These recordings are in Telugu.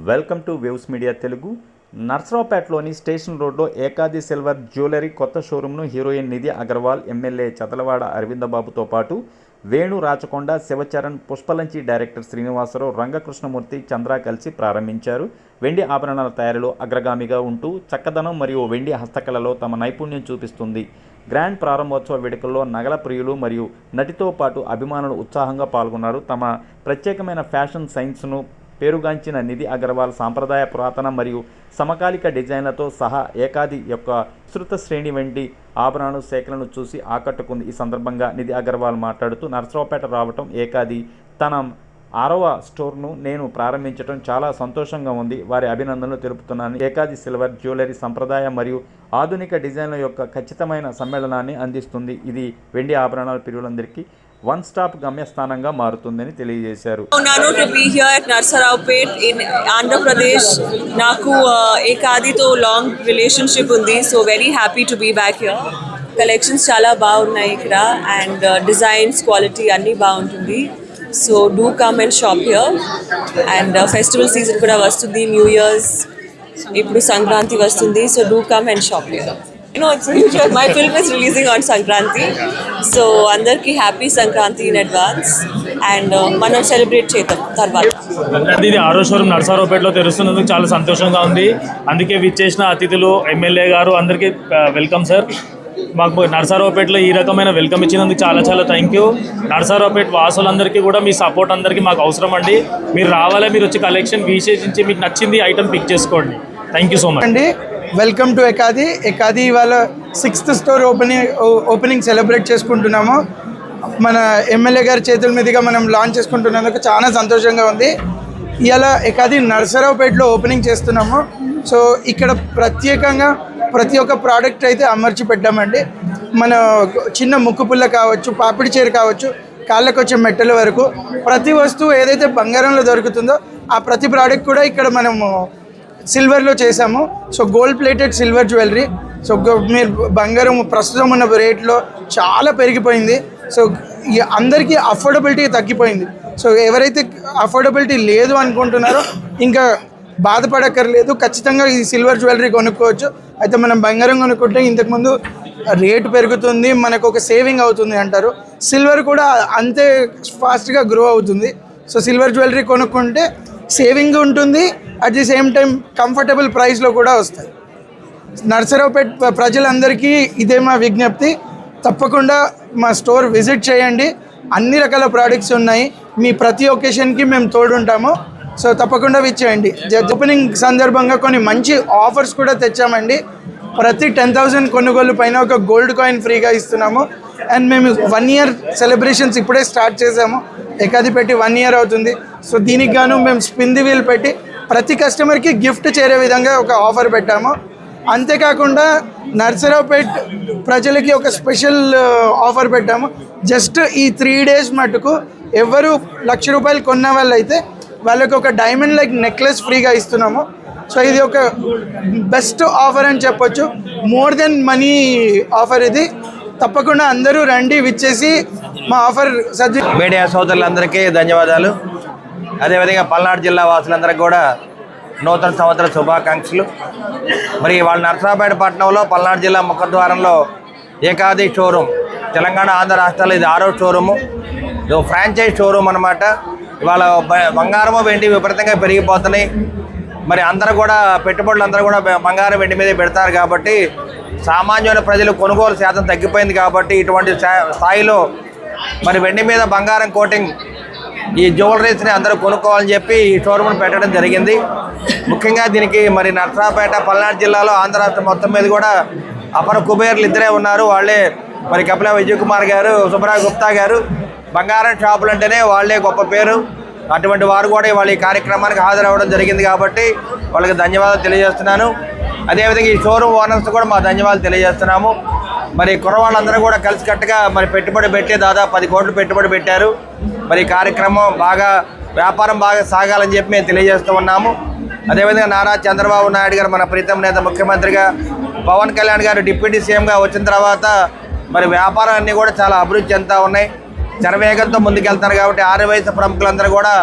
Welcome to waves media Telugu. నర్సరావుపేటలోని స్టేషన్ రోడ్లో ఏకాది సిల్వర్ జ్యువెలరీ కొత్త షోరూమ్ను హీరోయిన్ నిధి అగర్వాల్, ఎమ్మెల్యే చదలవాడ అరవిందబాబుతో పాటు వేణు రాచకొండ, శివచరణ్, పుష్పలంచి డైరెక్టర్ శ్రీనివాసరావు, రంగకృష్ణమూర్తి, చంద్ర కలిసి ప్రారంభించారు. వెండి ఆభరణాల తయారీలో అగ్రగామిగా ఉంటూ చక్కదనం మరియు వెండి హస్తకళలో తమ నైపుణ్యం చూపిస్తుంది. గ్రాండ్ ప్రారంభోత్సవ వేడుకల్లో నగల ప్రియులు మరియు నటితో పాటు అభిమానులు ఉత్సాహంగా పాల్గొన్నారు. తమ ప్రత్యేకమైన ఫ్యాషన్ సైన్స్ను పేరుగాంచిన నిధి అగర్వాల్ సాంప్రదాయ, పురాతన మరియు సమకాలిక డిజైన్లతో సహా ఏకాది యొక్క శృత శ్రేణి వెండి ఆభరణాలు సేకరణను చూసి ఆకట్టుకుంది. ఈ సందర్భంగా నిధి అగర్వాల్ మాట్లాడుతూ, నర్సరావుపేట రావటం, ఏకాది తన 6వ స్టోర్ను నేను ప్రారంభించడం చాలా సంతోషంగా ఉంది. వారి అభినందనలు తెలుపుతున్నాను. ఏకాది సిల్వర్ జ్యువెలరీ సంప్రదాయ మరియు ఆధునిక డిజైన్ల యొక్క ఖచ్చితమైన సమ్మేళనాన్ని అందిస్తుంది. ఇది వెండి ఆభరణాల ప్రియులందరికీ వన్ స్టాప్ గమ్యస్థానంగా మారుతుందని తెలియజేశారు. నర్సరావుపేట్ ఇన్ ఆంధ్రప్రదేశ్. నాకు ఏకాదితో లాంగ్ రిలేషన్షిప్ ఉంది. So very happy to be back here. Collections చాలా బాగున్నాయి ఇక్కడ, అండ్ డిజైన్స్, క్వాలిటీ అన్నీ బాగుంటుంది. So do come and shop here. And festival season కూడా వస్తుంది, న్యూ ఇయర్స్, ఇప్పుడు సంక్రాంతి వస్తుంది. So do come and shop here. My film is releasing on Sankranti, so andarki happy Sankranti in advance, and మనం సెలబ్రేట్ చేద్దాం తర్వాత. ఇది 6వ షోరూమ్ నర్సరావుపేటలో తెరుస్తున్నందుకు చాలా సంతోషంగా ఉంది. అందుకే విచ్చేసిన అతిథులు, ఎమ్మెల్యే గారు అందరికీ వెల్కమ్ సార్. మాకు నర్సరావుపేటలో ఈ రకమైన వెల్కమ్ ఇచ్చినందుకు చాలా చాలా థ్యాంక్ యూ. నర్సరావుపేట వాసులందరికీ కూడా మీ సపోర్ట్ అందరికీ మాకు అవసరం అండి. మీరు రావాలి, మీరు వచ్చి కలెక్షన్ విశేషించి మీకు నచ్చింది ఐటమ్ పిక్ చేసుకోండి. థ్యాంక్ యూ సో మచ్ అండి. Welcome to Ekadi. ఏకాది ఇవాళ 6th స్టోర్ ఓపెనింగ్ సెలబ్రేట్ చేసుకుంటున్నాము. మన ఎమ్మెల్యే గారి చేతుల మీదుగా మనం లాంచ్ చేసుకుంటున్నందుకు చాలా సంతోషంగా ఉంది. ఇవాళ ఏకాది నర్సరావుపేటలో ఓపెనింగ్ చేస్తున్నాము. సో ఇక్కడ ప్రత్యేకంగా ప్రతి ఒక్క ప్రోడక్ట్ అయితే అమర్చి పెట్టామండి. మన చిన్న ముక్కు పుల్ల కావచ్చు, పాపిడి చీర కావచ్చు, కాళ్ళకు వచ్చే మెట్టల వరకు ప్రతి వస్తువు ఏదైతే బంగారంలో దొరుకుతుందో ఆ ప్రతి ప్రోడక్ట్ కూడా ఇక్కడ మనము సిల్వర్లో చేసాము. So gold plated silver jewellery. So మీరు బంగారం ప్రస్తుతం ఉన్న రేట్లో చాలా పెరిగిపోయింది. సో అందరికీ అఫోర్డబిలిటీ తగ్గిపోయింది. సో ఎవరైతే అఫోర్డబిలిటీ లేదు అనుకుంటున్నారో ఇంకా బాధపడక్కర్లేదు. ఖచ్చితంగా ఈ సిల్వర్ జ్యువెలరీ కొనుక్కోవచ్చు. అయితే మనం బంగారం కొనుక్కుంటే ఇంతకుముందు రేటు పెరుగుతుంది, మనకు ఒక సేవింగ్ అవుతుంది అంటారు. సిల్వర్ కూడా అంతే ఫాస్ట్గా గ్రో అవుతుంది. సో సిల్వర్ జ్యువెలరీ కొనుక్కుంటే సేవింగ్ ఉంటుంది, at the same time comfortable ప్రైస్లో కూడా వస్తాయి. నర్సరావుపేట ప్రజలందరికీ ఇదే మా విజ్ఞప్తి. తప్పకుండా మా స్టోర్ విజిట్ చేయండి. అన్ని రకాల ప్రోడక్ట్స్ ఉన్నాయి. మీ ప్రతి ఒకేషన్కి మేము తోడుంటాము. సో తప్పకుండా విచ్చేయండి. ఓపెనింగ్ సందర్భంగా కొన్ని మంచి ఆఫర్స్ కూడా తెచ్చామండి. ప్రతి 10,000 కొనుగోలు పైన ఒక గోల్డ్ కాయిన్ ఫ్రీగా ఇస్తున్నాము. అండ్ మేము 1 year సెలబ్రేషన్స్ ఇప్పుడే స్టార్ట్ చేసాము. ఏకాది పెట్టి 1 year అవుతుంది. సో దీనికి గాను మేము స్పిన్ ది వీల్ పెట్టి ప్రతి కస్టమర్కి గిఫ్ట్ చేరే విధంగా ఒక ఆఫర్ పెట్టాము. అంతేకాకుండా నర్సరావుపేట ప్రజలకి ఒక స్పెషల్ ఆఫర్ పెట్టాము. జస్ట్ ఈ 3 days మటుకు ఎవరు ₹1,00,000 కొన్న వాళ్ళైతే వాళ్ళకి ఒక డైమండ్ లైక్ నెక్లెస్ ఫ్రీగా ఇస్తున్నాము. సో ఇది ఒక బెస్ట్ ఆఫర్ అని చెప్పొచ్చు. మోర్ దెన్ మనీ ఆఫర్ ఇది. తప్పకుండా అందరూ రండి, విచ్చేసి మా ఆఫర్ మీడియా సోదరులందరికీ ధన్యవాదాలు. అదేవిధంగా పల్నాడు జిల్లా వాసులందరికీ కూడా నూతన సంవత్సర శుభాకాంక్షలు. మరి వాళ్ళ నర్సరావుపేట పట్టణంలో పల్నాడు జిల్లా ముఖద్వారంలో ఏకాది షోరూమ్, తెలంగాణ ఆంధ్ర రాష్ట్రాల్లో ఇది 6వ షోరూము. ఇది ఫ్రాంచైజ్ షోరూమ్ అనమాట. ఇవాళ బంగారము వెండి విపరీతంగా పెరిగిపోతున్నాయి. మరి అందరూ కూడా పెట్టుబడులు అందరూ కూడా బంగారం వెండి మీదే పెడతారు కాబట్టి సామాన్యుల ప్రజలు కొనుగోలు శాతం తగ్గిపోయింది. కాబట్టి ఇటువంటి స్థాయిలో మరి వెండి మీద బంగారం కోటింగ్ ఈ జ్యువెలరీస్ని అందరూ కొనుక్కోవాలని చెప్పి ఈ షోరూమ్ను పెట్టడం జరిగింది. ముఖ్యంగా దీనికి మరి నర్సరావుపేట, పల్నాడు జిల్లాలో ఆంధ్ర రాష్ట్రం మొత్తం మీద కూడా అపర కుబేర్లు ఇద్దరే ఉన్నారు. వాళ్ళే మరి కపిల విజయ్ కుమార్ గారు, సుబ్రాయ్ గుప్తా గారు. బంగారం షాపులు అంటేనే వాళ్ళే గొప్ప పేరు. అటువంటి వారు కూడా వాళ్ళ ఈ కార్యక్రమానికి హాజరవ్వడం జరిగింది కాబట్టి వాళ్ళకి ధన్యవాదాలు తెలియజేస్తున్నాను. అదేవిధంగా ఈ షోరూమ్ ఓనర్స్ కూడా మా ధన్యవాదాలు తెలియజేస్తున్నాము. మరి కుర్రవాళ్ళందరూ కూడా కలిసికట్టుగా మరి పెట్టుబడి పెట్టి దాదాపు 10 కోట్లు పెట్టుబడి పెట్టారు. మరి కార్యక్రమం బాగా, వ్యాపారం బాగా సాగాలని చెప్పి మేము తెలియజేస్తూ ఉన్నాము. అదేవిధంగా నారా చంద్రబాబు నాయుడు గారు మన ప్రీతం నేత ముఖ్యమంత్రిగా పవన్ కళ్యాణ్ గారు డిప్యూటీ సీఎంగా వచ్చిన తర్వాత మరి వ్యాపారాలన్నీ కూడా చాలా అభివృద్ధి చెందుతూ ఉన్నాయి, శరవేగంతో ముందుకెళ్తున్నారు. కాబట్టి ఆర్యవైశ్య ప్రముఖులందరూ కూడా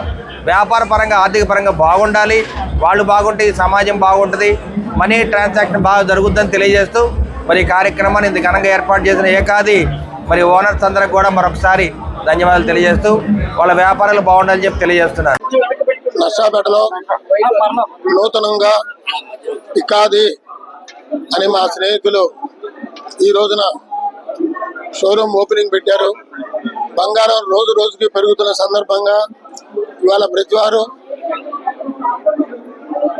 వ్యాపార పరంగా ఆర్థిక పరంగా బాగుండాలి, వాళ్ళు బాగుంటే ఈ సమాజం బాగుంటుంది, మనీ ట్రాన్సాక్షన్ బాగా జరుగుతుందని తెలియజేస్తూ మరి ఈ కార్యక్రమాన్ని ఇంత ఘనంగా ఏర్పాటు చేసిన ఏకాది మరి ఓనర్స్ అందరికి కూడా మరొకసారి ధన్యవాదాలు తెలియజేస్తూ వాళ్ళ వ్యాపారాలు బాగుండాలని చెప్పి తెలియజేస్తున్నారు. నర్సాపేటలో నూతనంగా ఇకాది అని మా స్నేహితులు ఈ రోజున షోరూమ్ ఓపెనింగ్ పెట్టారు. బంగారం రోజు రోజుకి పెరుగుతున్న సందర్భంగా ఇవాళ ప్రతి వారు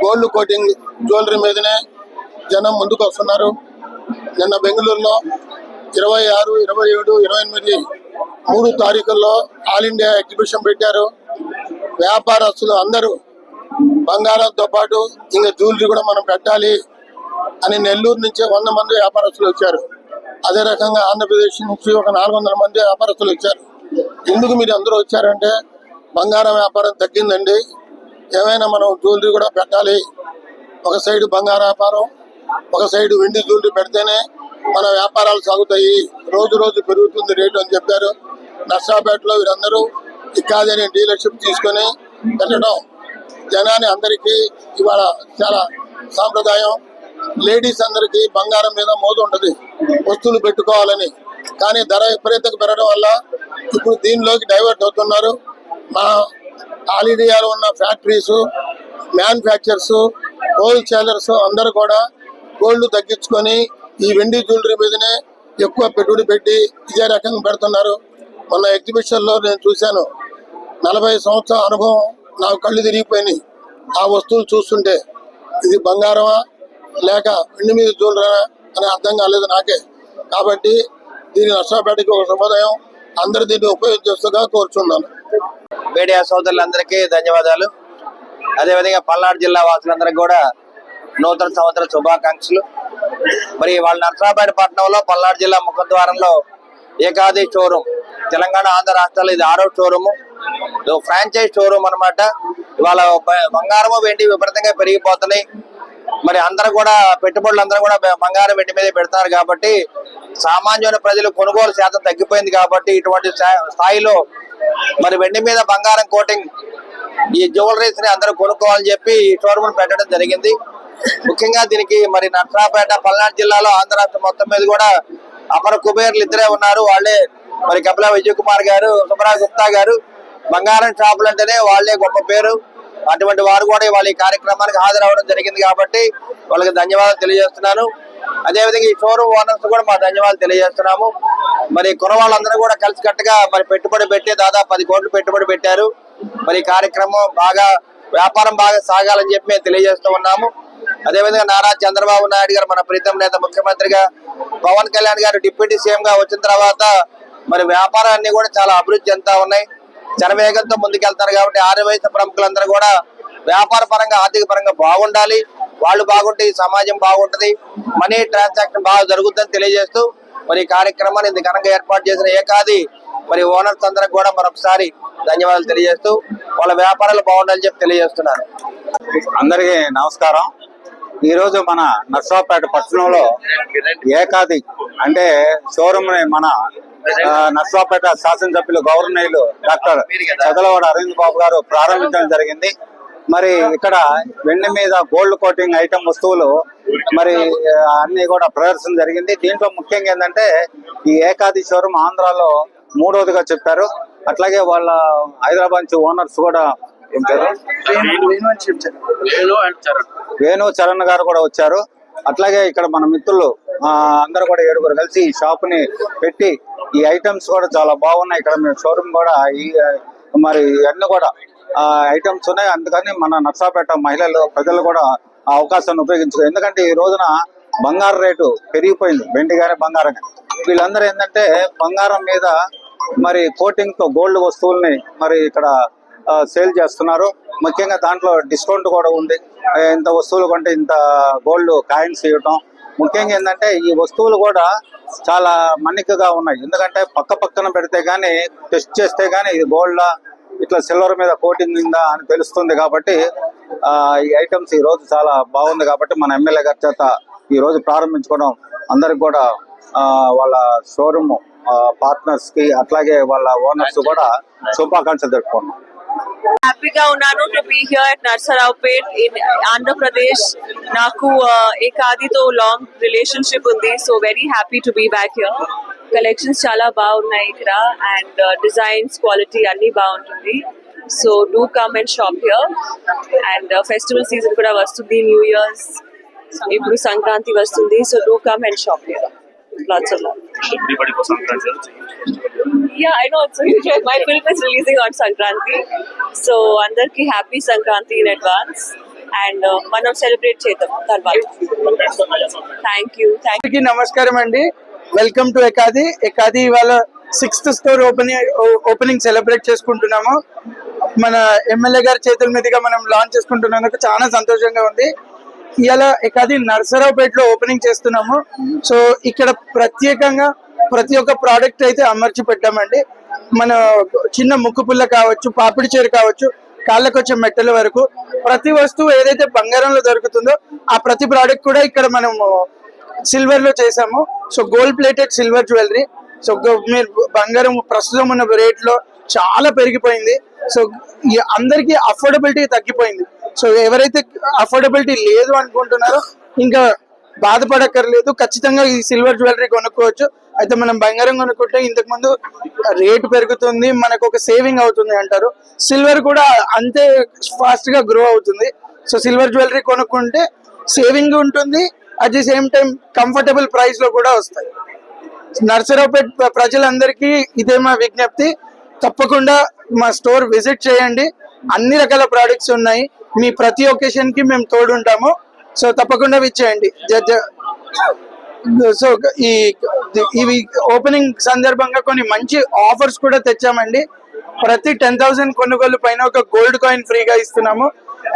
గోల్డ్ కోటింగ్ జ్యువెలరీ మీదనే జనం ముందుకు వస్తున్నారు. నిన్న బెంగళూరులో 26, 27, 28 3 తారీఖుల్లో ఆల్ ఇండియా ఎగ్జిబిషన్ పెట్టారు. వ్యాపారస్తులు అందరూ బంగారంతో పాటు ఇంకా జ్యువెలరీ కూడా మనం పెట్టాలి అని నెల్లూరు నుంచి 100 మంది వ్యాపారస్తులు వచ్చారు. అదే రకంగా ఆంధ్రప్రదేశ్ నుంచి ఒక 400 మంది వ్యాపారస్తులు వచ్చారు. ఎందుకు మీరు అందరూ వచ్చారంటే బంగారం వ్యాపారం తగ్గిందండి, ఏమైనా మనం జ్యువెలరీ కూడా పెట్టాలి. ఒక సైడ్ బంగారం వ్యాపారం, ఒక సైడ్ వెండి జ్యువెలరీ పెడితేనే మన వ్యాపారాలు సాగుతాయి, రోజు రోజు పెరుగుతుంది రేటు అని చెప్పారు. నర్సాపేటలో వీరందరూ ఇకాది అనే డీలర్షిప్ తీసుకొని పెట్టడం జనాన్ని అందరికీ ఇవాళ చాలా సాంప్రదాయం. లేడీస్ అందరికీ బంగారం మీద మోజు ఉంటుంది వస్తువులు పెట్టుకోవాలని, కానీ ధర విపరీతంగా పెరగడం వల్ల ఇప్పుడు దీనిలోకి డైవర్ట్ అవుతున్నారు. మా ఆల్ ఇండియాలో ఉన్న ఫ్యాక్టరీస్, మ్యానుఫ్యాక్చర్స్, హోల్సేలర్స్ అందరూ కూడా గోల్డ్ తగ్గించుకొని ఈ వెండి జ్యువెలరీ మీదనే ఎక్కువ పెట్టుబడి పెట్టి ఇదే రకంగా పెడుతున్నారు. మొన్న ఎగ్జిబిషన్లో నేను చూశాను, 40 సంవత్సరాల అనుభవం నాకు కళ్ళు తిరిగిపోయినాయి. ఆ వస్తువులు చూస్తుంటే ఇది బంగారమా లేక వెండి మీద జ్యువెలరీ అని అర్థం కాలేదు నాకే. కాబట్టి దీని నర్సాపేటకి ఒక శుభోదయం, అందరూ దీన్ని ఉపయోగించేస్తుగా కోరుచున్నాను. మీడియా సోదరులందరికీ ధన్యవాదాలు. అదేవిధంగా పల్నాడు జిల్లా వాసులందరికీ కూడా నూతన సంవత్సర శుభాకాంక్షలు. మరి వాళ్ళ నర్సాపేట పట్టణంలో పల్నాడు జిల్లా ముఖద్వారంలో ఏకాది షోరూమ్, తెలంగాణ ఆంధ్ర రాష్ట్రాల్లో ఇది 6వ షోరూము, ఫ్రాంచైజ్ షోరూమ్ అనమాట. ఇవాళ బంగారము వెండి విపరీతంగా పెరిగిపోతున్నాయి. మరి అందరూ కూడా పెట్టుబడులు అందరూ కూడా బంగారం వెండి మీద పెడతారు. కాబట్టి సామాన్యుల ప్రజలు కొనుగోలు శాతం తగ్గిపోయింది. కాబట్టి ఇటువంటి స్థాయిలో మరి వెండి మీద బంగారం కోటింగ్ ఈ జ్యువెలరీస్ ని అందరూ కొనుక్కోవాలని చెప్పి ఈ షోరూమ్ పెట్టడం జరిగింది. ముఖ్యంగా దీనికి మరి నర్సాపేట పల్నాడు జిల్లాలో ఆంధ్ర రాష్ట్రం మొత్తం మీద కూడా అపర కుబేర్లు ఇద్దరే ఉన్నారు. వాళ్ళే మరి కపిల విజయ్ కుమార్ గారు, సుబ్రా గుప్తా గారు. బంగారం షాపులు అంటేనే వాళ్ళే గొప్ప పేరు. అటువంటి వారు కూడా వాళ్ళ ఈ కార్యక్రమానికి హాజరవడం జరిగింది. కాబట్టి వాళ్ళకి ధన్యవాదాలు తెలియజేస్తున్నాను. అదేవిధంగా ఈ షోరూమ్ ఓనర్స్ కూడా మా ధన్యవాదాలు తెలియజేస్తున్నాము. మరి కొన వాళ్ళందరూ కూడా కలిసికట్టుగా మరి పెట్టుబడి పెట్టి దాదాపు 10 కోట్లు పెట్టుబడి పెట్టారు. మరి ఈ కార్యక్రమం బాగా వ్యాపారం బాగా సాగాలని చెప్పి మేము తెలియజేస్తూ ఉన్నాము. అదేవిధంగా నారా చంద్రబాబు నాయుడు గారు మన ప్రీతం నేత ముఖ్యమంత్రిగా, పవన్ కళ్యాణ్ గారు డిప్యూటీ సీఎం గా వచ్చిన తర్వాత మరి వ్యాపారాలన్నీ కూడా చాలా అభివృద్ధి చెందుతా ఉన్నాయి, శరవేగంతో ముందుకెళ్తారు. కాబట్టి ఆర్యవైశ్య ప్రముఖులందరూ కూడా వ్యాపార పరంగా ఆర్థిక పరంగా బాగుండాలి, వాళ్ళు బాగుంటే ఈ సమాజం బాగుంటుంది, మనీ ట్రాన్సాక్షన్ బాగా జరుగుతుందని తెలియజేస్తూ మరి ఈ కార్యక్రమాన్ని ఇంత ఘనంగా ఏర్పాటు చేసిన ఏకాది మరి ఓనర్స్ అందరికి కూడా మరొకసారి ధన్యవాదాలు తెలియజేస్తూ వాళ్ళ వ్యాపారాలు బాగుండాలని చెప్పి తెలియజేస్తున్నాను. అందరికీ నమస్కారం. ఈరోజు మన నర్సాపేట పట్టణంలో ఏకాది అంటే షోరూమ్ ని మన నర్సాపేట శాసనసభ్యులు గవర్నర్లు డాక్టర్ చదలవాడ అరవింద్ బాబు గారు ప్రారంభించడం జరిగింది. మరి ఇక్కడ వెండి మీద గోల్డ్ కోటింగ్ ఐటమ్ వస్తువులు మరి అన్ని కూడా ప్రదర్శన జరిగింది. దీంట్లో ముఖ్యంగా ఏంటంటే ఈ ఏకాది షోరూమ్ ఆంధ్రాలో 3వదిగా చెప్పారు. అట్లాగే వాళ్ళ హైదరాబాద్ నుంచి ఓనర్స్ కూడా వేణు చరణ్ గారు కూడా వచ్చారు. అట్లాగే ఇక్కడ మన మిత్రులు అందరూ కూడా 7గురు కలిసి ఈ షాప్ ని పెట్టి ఈ ఐటమ్స్ కూడా చాలా బాగున్నాయి. ఇక్కడ మేము షోరూమ్ కూడా ఈ మరి అన్ని కూడా ఐటమ్స్ ఉన్నాయి. అందుకని మన నర్సాపేట మహిళలు ప్రజలు కూడా ఆ అవకాశాన్ని ఉపయోగించుకో. ఎందుకంటే ఈ రోజున బంగారం రేటు పెరిగిపోయింది, వెండి కానీ బంగారం కానీ. వీళ్ళందరూ ఏంటంటే బంగారం మీద మరి కోటింగ్ తో గోల్డ్ వస్తువుల్ని మరి ఇక్కడ సేల్ చేస్తున్నారు. ముఖ్యంగా దాంట్లో డిస్కౌంట్ కూడా ఉంది. ఇంత వస్తువులు కొంటే ఇంత గోల్డ్ కాయిన్స్ ఇవ్వటం. ముఖ్యంగా ఏంటంటే ఈ వస్తువులు కూడా చాలా మన్నికగా ఉన్నాయి. ఎందుకంటే పక్కన పెడితే గానీ టెస్ట్ చేస్తే గానీ ఇది గోల్డ్ ఇట్లా సిల్వర్ మీద కోటింగ్ ఉందా అని తెలుస్తుంది. కాబట్టి ఈ ఐటమ్స్ ఈ రోజు చాలా బాగుంది. కాబట్టి మన ఎమ్మెల్యే గారి చేత ఈ రోజు ప్రారంభించుకోవడం అందరికి కూడా వాళ్ళ షోరూమ్ పార్ట్నర్స్ కి అట్లాగే వాళ్ళ ఓనర్స్ కూడా శుభాకాంక్షలు తెలుపుకున్నాం. హ్యాపీగా ఉన్నాను to be here at Narasaraopet in Andhra Pradesh. నాకు ఏకాదితో లాంగ్ రిలేషన్షిప్ ఉంది, so very happy to be back here. Collections చాలా బాగున్నాయి ఇక్కడ, అండ్ డిజైన్స్ క్వాలిటీ అన్ని బాగుంటుంది. So do come and shop here. And festival season కూడా వస్తుంది, న్యూ ఇయర్స్, ఇప్పుడు సంక్రాంతి వస్తుంది. So do come and shop here. Lots of love. Yeah, I know. My film is releasing on Sankranti. So, andarki happy Sankranti in advance. And మనం సెలబ్రేట్ చేద్దాం తర్వాత. Thank you. అందరికీ నమస్కారం అండి. Welcome to Ekadi. ఏకాది ఇవాళ 6th స్టోర్ ఓపెనింగ్ సెలబ్రేట్ చేసుకుంటున్నాము. మన ఎమ్మెల్యే గారి చేతుల మీదుగా మనం లాంచ్ చేసుకుంటున్నందుకు చాలా సంతోషంగా ఉంది. ఇవాళ ఏకాది నర్సరావుపేటలో ఓపెనింగ్ చేస్తున్నాము. సో ఇక్కడ ప్రత్యేకంగా ప్రతి ఒక్క ప్రోడక్ట్ అయితే అమర్చి పెట్టామండి. మన చిన్న ముక్కు పుల్ల కావచ్చు, పాపిడి చీర కావచ్చు, కాళ్ళకు వచ్చే మెట్టల వరకు ప్రతి వస్తువు ఏదైతే బంగారంలో దొరుకుతుందో ఆ ప్రతి ప్రోడక్ట్ కూడా ఇక్కడ మనము సిల్వర్ లో చేసాము. So gold plated silver jewellery. So మీరు బంగారం ప్రస్తుతం ఉన్న రేట్ లో చాలా పెరిగిపోయింది. సో అందరికీ అఫోర్డబిలిటీ తగ్గిపోయింది. సో ఎవరైతే అఫోర్డబిలిటీ లేదు అనుకుంటున్నారో ఇంకా బాధపడక్కర్లేదు, ఖచ్చితంగా ఈ సిల్వర్ జ్యువెలరీ కొనుక్కోవచ్చు. అయితే మనం బంగారం కొనుక్కుంటే ఇంతకు ముందు రేటు పెరుగుతుంది, మనకు ఒక సేవింగ్ అవుతుంది అంటారు. సిల్వర్ కూడా అంతే ఫాస్ట్ గా గ్రో అవుతుంది. సో సిల్వర్ జ్యువెలరీ కొనుక్కుంటే సేవింగ్ ఉంటుంది, at the same time comfortable price లో కూడా వస్తాయి. నర్సరావుపేట ప్రజలందరికీ ఇదే మా విజ్ఞప్తి. తప్పకుండా మా స్టోర్ విజిట్ చేయండి. అన్ని రకాల ప్రోడక్ట్స్ ఉన్నాయి. మీ ప్రతి ఒకేషన్ కి మేము తోడుంటాము. సో తప్పకుండా విచ్చేయండి. సో ఇవి ఓపెనింగ్ సందర్భంగా కొన్ని మంచి ఆఫర్స్ కూడా తెచ్చామండి. ప్రతి 10,000 కొనుగోలు పైన ఒక గోల్డ్ కాయిన్ ఫ్రీగా ఇస్తున్నాము.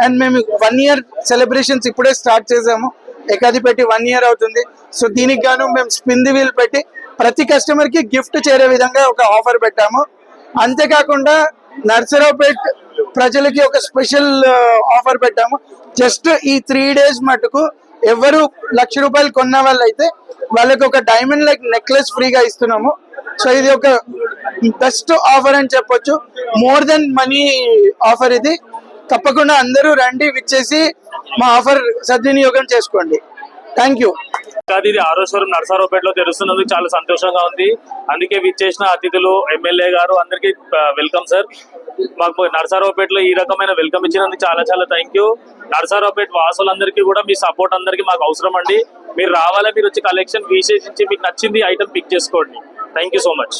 అండ్ మేము 1 year సెలబ్రేషన్స్ ఇప్పుడే స్టార్ట్ చేసాము. ఏకాది పెట్టి 1 year అవుతుంది. సో దీనికి గాను మేము స్పిన్ ది వీల్ పెట్టి ప్రతి కస్టమర్ కి గిఫ్ట్ చేరే విధంగా ఒక ఆఫర్ పెట్టాము. అంతేకాకుండా నర్సరావుపేట్ ప్రజలకి ఒక స్పెషల్ ఆఫర్ పెట్టాము. జస్ట్ ఈ 3 days మటుకు ఎవరు ₹1,00,000 కొన్న వాళ్ళైతే వాళ్ళకి ఒక డైమండ్ లైక్ నెక్లెస్ ఫ్రీగా ఇస్తున్నాము. సో ఇది ఒక బెస్ట్ ఆఫర్ అని చెప్పొచ్చు. మోర్ దెన్ మనీ ఆఫర్ ఇది. తప్పకుండా అందరూ రండి, విచ్చేసి మా ఆఫర్ సద్వినియోగం చేసుకోండి. Thank you. ఇది 6వ షోరూమ్ నర్సరావుపేటలో తెరుస్తున్నందుకు చాలా సంతోషంగా ఉంది. అందుకే విచ్చేసిన అతిథులు, ఎమ్మెల్యే గారు అందరికి వెల్కమ్ సార్. మాకు నర్సరావుపేటలో ఈ రకమైన వెల్కమ్ ఇచ్చినందుకు చాలా చాలా థ్యాంక్ యూ. నర్సరావుపేట వాసులందరికీ కూడా మీ సపోర్ట్ అందరికీ మాకు అవసరం అండి. మీరు రావాలి, మీరు వచ్చి కలెక్షన్ విశేషించి మీకు నచ్చింది ఐటమ్ పిక్ చేసుకోండి. Thank you so much.